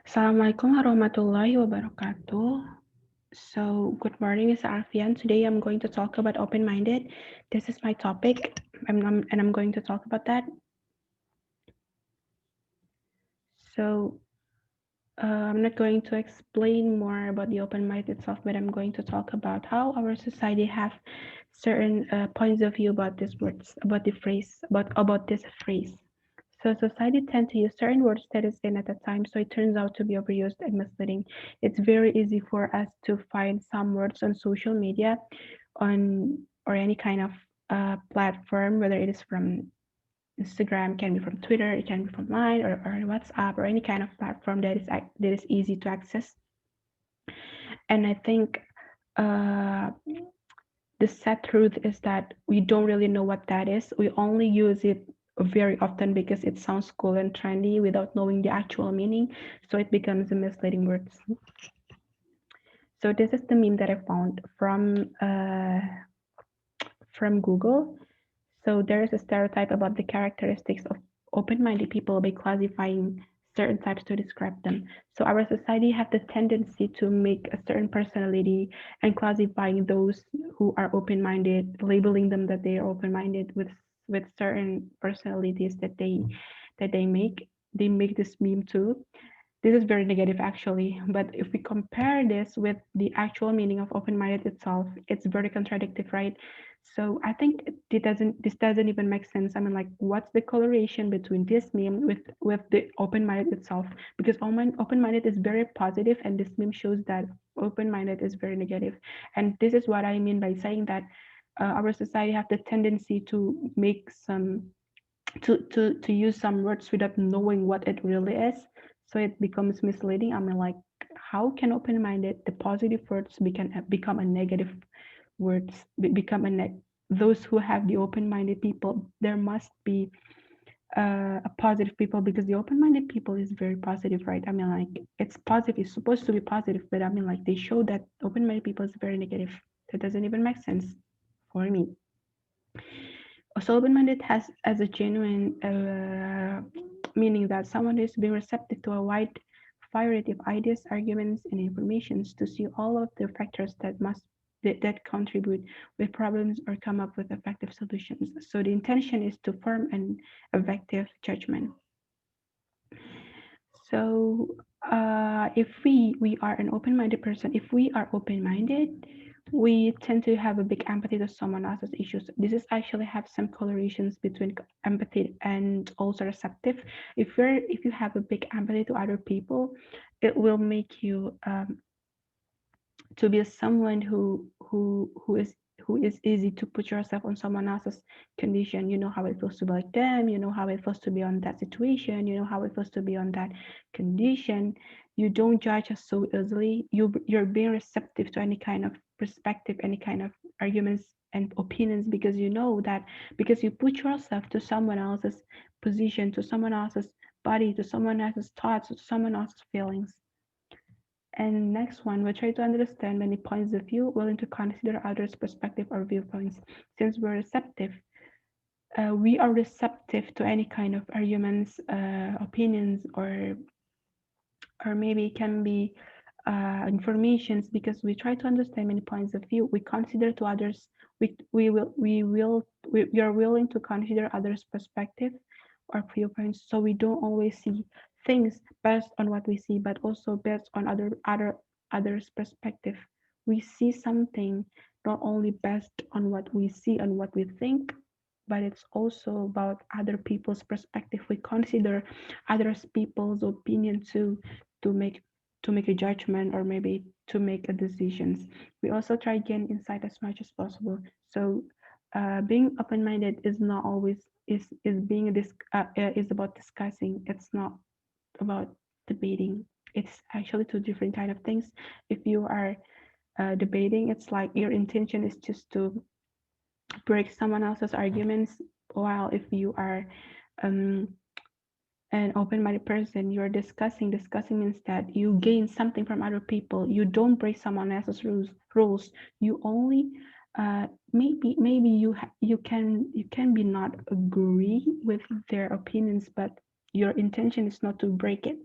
Assalamualaikum warahmatullahi wabarakatuh. So, good morning, it's Alfian. Today I'm going to talk about open-minded. This is my topic, and I'm going to talk about that. So, I'm not going to explain more about the open mind itself, but I'm going to talk about how our society have certain points of view about these words, about the phrase, about this phrase. So society tend to use certain words that is in at the time, so it turns out to be overused and misleading. It's very easy for us to find some words on social media, on or any kind of platform, whether it is from Instagram, can be from Twitter, it can be from Line or WhatsApp or any kind of platform that is easy to access. And I think uh, the sad truth is that we don't really know what that is. We only use it very often because it sounds cool and trendy without knowing the actual meaning. So it becomes a misleading word. So this is the meme that I found from Google. So there is a stereotype about the characteristics of open-minded people by classifying certain types to describe them. So our society have the tendency to make a certain personality and classifying those who are open-minded, labeling them that they are open-minded with certain personalities that they make. They make this meme too. This is very negative actually, but if we compare this with the actual meaning of open-minded itself, it's very contradictory, right? So I think this doesn't even make sense. I mean, like, what's the correlation between this meme with the open-minded itself? Because open-minded is very positive, and this meme shows that open-minded is very negative. And this is what I mean by saying that our society have the tendency to make some to use some words without knowing what it really is, so it becomes misleading. I mean, like, how can open-minded, the positive words, become a negative words, become those who have the open-minded people, there must be a positive people, because the open-minded people is very positive, right? I mean, like, it's positive, it's supposed to be positive, but I mean, like, they show that open-minded people is very negative. That doesn't even make sense for me. So open-minded has as a genuine meaning that someone is being receptive to a wide variety of ideas, arguments, and informations to see all of the factors that contribute with problems or come up with effective solutions. So the intention is to form an effective judgment. So if we are an open-minded person, if we are open-minded, we tend to have a big empathy to someone else's issues. This is actually have some correlations between empathy and also receptive. If you have a big empathy to other people, it will make you to be someone who is easy to put yourself on someone else's condition. You know how it feels to be like them, you know how it feels to be on that situation, you know how it feels to be on that condition. You don't judge us so easily. You're being receptive to any kind of perspective, any kind of arguments and opinions, because you know that, because you put yourself to someone else's position, to someone else's body, to someone else's thoughts, to someone else's feelings. And next one, we try to understand many points of view, willing to consider others' perspective or viewpoints. Since we're receptive, we are receptive to any kind of arguments, opinions, or maybe it can be informations, because we try to understand many points of view. We consider to others. We are willing to consider others' perspective or viewpoints, so we don't always see things based on what we see, but also based on others' perspective. We see something not only based on what we see and what we think, but it's also about other people's perspective. We consider others people's opinion to make to make a judgment, or maybe to make a decisions. We also try gain insight as much as possible. So being open-minded is not always is being this is about discussing. It's not about debating. It's actually two different kind of things. If you are debating, it's like your intention is just to break someone else's arguments, while if you are um, an open-minded person, you're discussing means that you gain something from other people. You don't break someone else's rules. You only maybe you can be not agree with their opinions, but your intention is not to break it.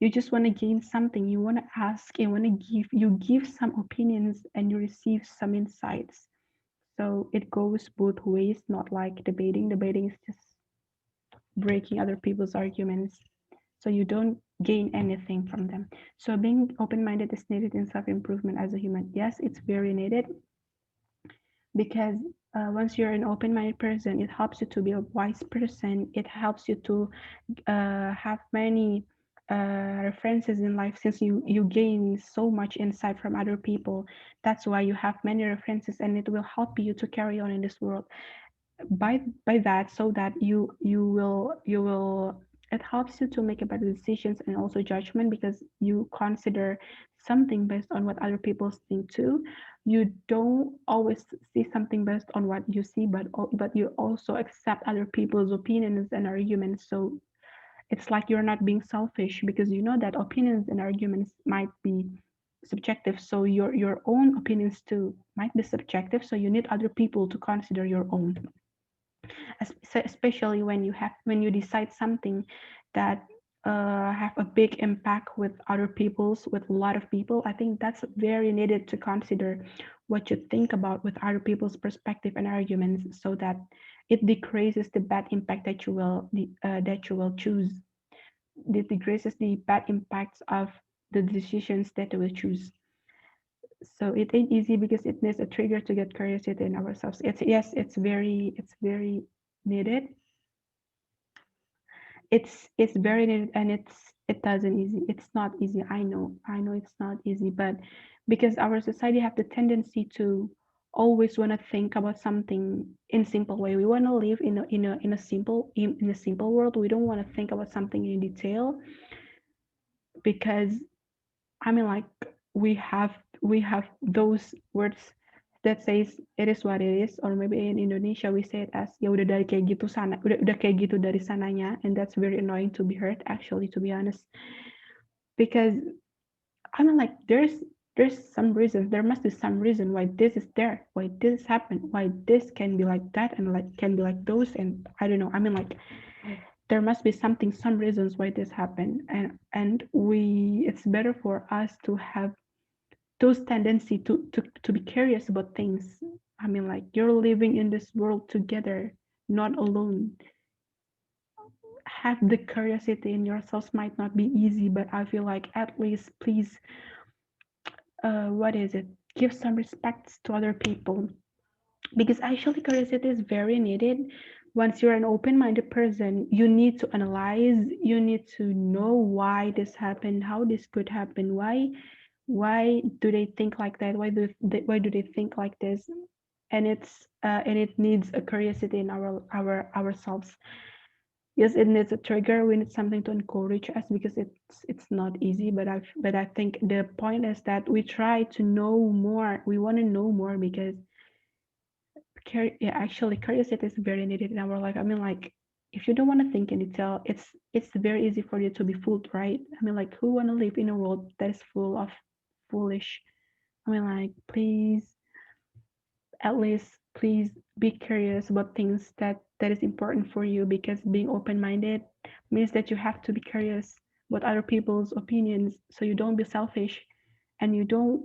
You just want to gain something, you want to ask, you want to give some opinions and you receive some insights. So it goes both ways, not like debating. Debating is just breaking other people's arguments. So you don't gain anything from them. So being open-minded is needed in self-improvement as a human. Yes, it's very needed because once you're an open-minded person, it helps you to be a wise person. It helps you to have many references in life, since you gain so much insight from other people. That's why you have many references, and it will help you to carry on in this world by that, so that you will it helps you to make a better decisions and also judgment, because you consider something based on what other people think too. You don't always see something based on what you see, but you also accept other people's opinions and arguments. So it's like you're not being selfish, because you know that opinions and arguments might be subjective. So your own opinions too might be subjective, so you need other people to consider your own, especially when you decide something that have a big impact with other people's with a lot of people. I think that's very needed to consider what you think about with other people's perspective and arguments, so that it decreases the bad impact that you will choose. It decreases the bad impacts of the decisions that you will choose. So it ain't easy, because it needs a trigger to get curiosity in ourselves. It's yes, it's very needed. It's very needed, and it doesn't easy. It's not easy. I know it's not easy, but because our society have the tendency to always want to think about something in simple way. We want to live in a simple world. We don't want to think about something in detail, because I mean, like, we have those words that says it is what it is, or maybe in Indonesia we say it as ya udah dari kayak gitu sana, udah kayak gitu dari sananya, and that's very annoying to be heard, actually, to be honest, because I mean, like, there's some reason, there must be some reason why this is there, why this happened, why this can be like that, and like can be like those, and I don't know. I mean, like, there must be something, some reasons why this happened, and we it's better for us to have those tendency to be curious about things. I mean, like, you're living in this world together, not alone. Have the curiosity in yourselves. Might not be easy, but I feel like at least please, what is it? Give some respect to other people, because actually curiosity is very needed. Once you're an open-minded person, you need to analyze, you need to know why this happened, how this could happen, why do they think like that, why do they think like this. And it needs a curiosity in ourselves. Yes, it needs a trigger. We need something to encourage us, because it's not easy, but I think the point is that we try to know more. We want to know more, because yeah, actually curiosity is very needed in our life. I mean, like, if you don't want to think in detail, it's very easy for you to be fooled, right? I mean, like, who want to live in a world that is full of foolish? I mean, like, please, at least please be curious about things that is important for you, because being open-minded means that you have to be curious about other people's opinions, so you don't be selfish, and you don't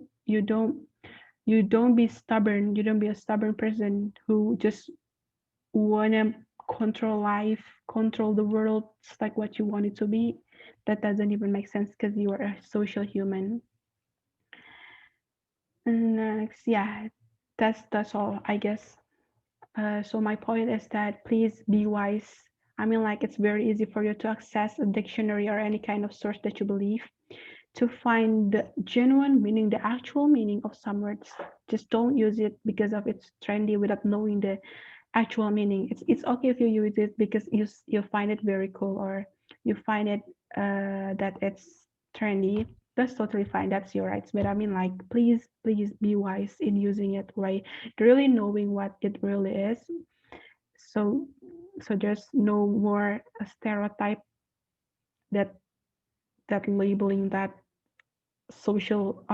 be stubborn. You don't be a stubborn person who just wanna control life, control the world just like what you want it to be. That doesn't even make sense, because you are a social human. And next, yeah, that's all, I guess. So my point is that please be wise. I mean, like, it's very easy for you to access a dictionary or any kind of source that you believe to find the genuine meaning, the actual meaning of some words. Just don't use it because of it's trendy without knowing the actual meaning. It's okay if you use it because you find it very cool, or you find it that it's trendy. That's totally fine. That's your rights. But I mean, like, please be wise in using it, right? Really knowing what it really is. So there's no more a stereotype that labeling that social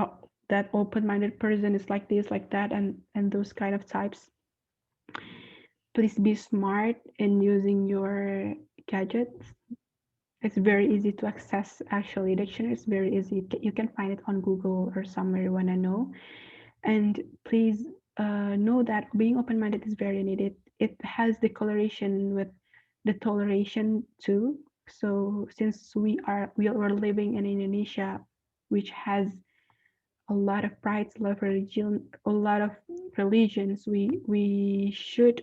that open-minded person is like this, like that, and those kind of types. Please be smart in using your gadgets. It's very easy to access. Actually, dictionary is very easy. You can find it on Google or somewhere you wanna know. And please know that being open-minded is very needed. It has the correlation with the toleration too. So since we are living in Indonesia, which has a lot of prides, a lot of religion, a lot of religions, we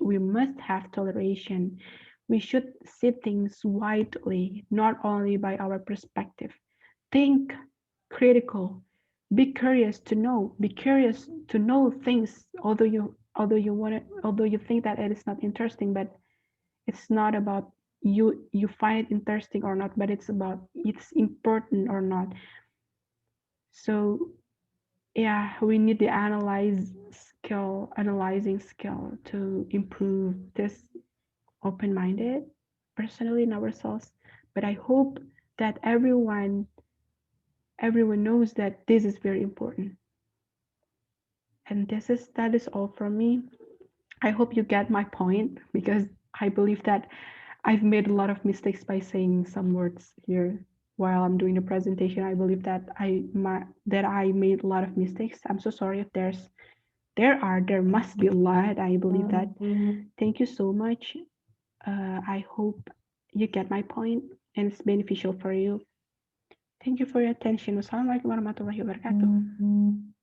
must have toleration. We should see things widely, not only by our perspective. Think critical. Be curious to know. Be curious to know things. Although you think that it is not interesting, but it's not about you find it interesting or not, but it's about it's important or not. So yeah, we need the analyzing skill to improve this open-minded personally in ourselves. But I hope that everyone knows that this is very important. And that is all from me. I hope you get my point because I believe that I've made a lot of mistakes by saying some words here while I'm doing the presentation. I believe that I made a lot of mistakes. I'm so sorry if there must be a lot. I believe that. Thank you so much. I hope you get my point and it's beneficial for you. Thank you for your attention. Wassalamualaikum warahmatullahi wabarakatuh.